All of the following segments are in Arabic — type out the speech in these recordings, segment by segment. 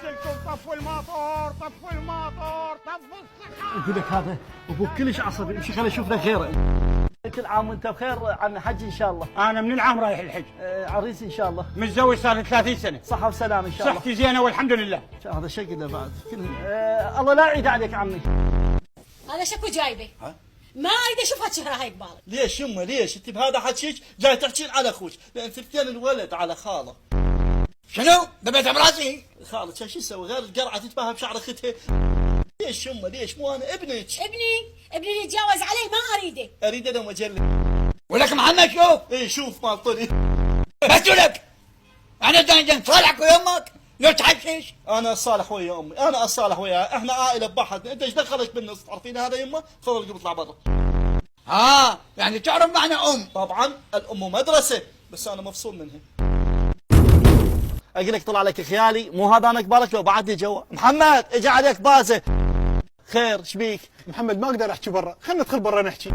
لكم طفوا الماطور طفوا الماطور طفوا السحاب. يقول لك هذا ابوك كلش عصبي، امشي خلينا نشوف لك غيره. كل عام وانت بخير عم حج ان شاء الله. انا من العام رايح الحج. عريس ان شاء الله. متزوج صار لي 30 سنه. صحة وسلامة ان شاء الله. صحتي زينه والحمد لله. هذا شكله بعد الله لا يعيد عليك عمي. هذا شكو جايبه؟ ما اريد اشوف هالشهره هاي قبالك. ليش يمه ليش انت بهذا حكيك جاي تحكين على اخوك؟ لان ثلثين الولد على خاله. شنو؟ دبيت براسي؟ خالك شو يسوي غير القرعه تتباهى بشعر اختها؟ ليش يمه ليش؟ مو انا ابنك. ابني اللي يتجاوز علي ما اريده. اريد انا مجلد. ولك محمد شوف. اي شوف مال طري. بس لك انا جاي نصالحك ويمك لو تحشش. انا اصالح ويا امي، انا اصالح وياها، احنا عائله بحد، انت ايش دخلك بالنص؟ تعرفين هذا يمه؟ تفضل قوم اطلع برا. يعني تعرف معنى ام؟ طبعا الام مدرسه، بس انا مفصول منها. اقول لك طلع لك خيالي، مو هذا انا قبالك لو بعد لي جوا. محمد اجى عليك بازه. خير ايش بيك؟ محمد ما اقدر احكي برا، خلينا ندخل برا نحكي.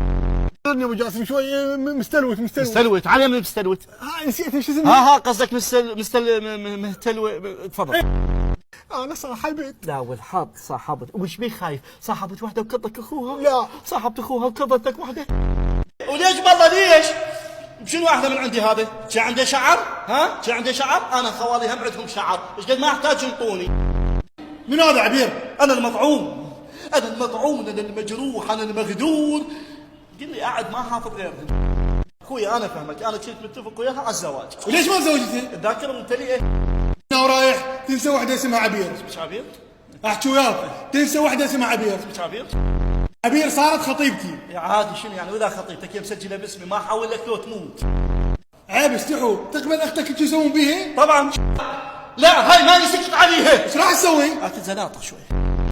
يا ابو جاسم شوي مستلوت علي من مستلوت. نسيت ايش اسمه. ها قصدك مهتلوي. تفضل. انا صاحبت. لا والحظ صاحبت، وش بيك خايف؟ صاحبت وحده وكضتك اخوها؟ لا صاحبت اخوها وكضتك وحده. وليش بالله ليش؟ شنو واحده من عندي هذا؟ شي عنده شعر؟ ها؟ شي عنده شعر؟ انا خوالي هم عندهم شعر، ايش قد ما احتاج ينطوني. من هذا عبير؟ انا المطعوم، انا المجروح، انا المغدور. قل لي قاعد ما حافظ غيرهم. اخوي انا فهمك، انا كنت متفق وياها على الزواج. وليش ما تزوجتي؟ الذاكره ممتلئه. انا ورايح تنسى واحده اسمها عبير. مش عبير؟ احكي وياك تنسى واحده اسمها عبير. مش عبير؟ عبير صارت خطيبتي. يا عادي شنو يعني واذا خطيبتك هي مسجله باسمي ما احول لك لو تموت. عيب استحوا، تقبل اختك شو يسوون بيها؟ طبعا. لا هاي ما يسكت عليها. ايش راح تسوي؟ هات زناطه شوي.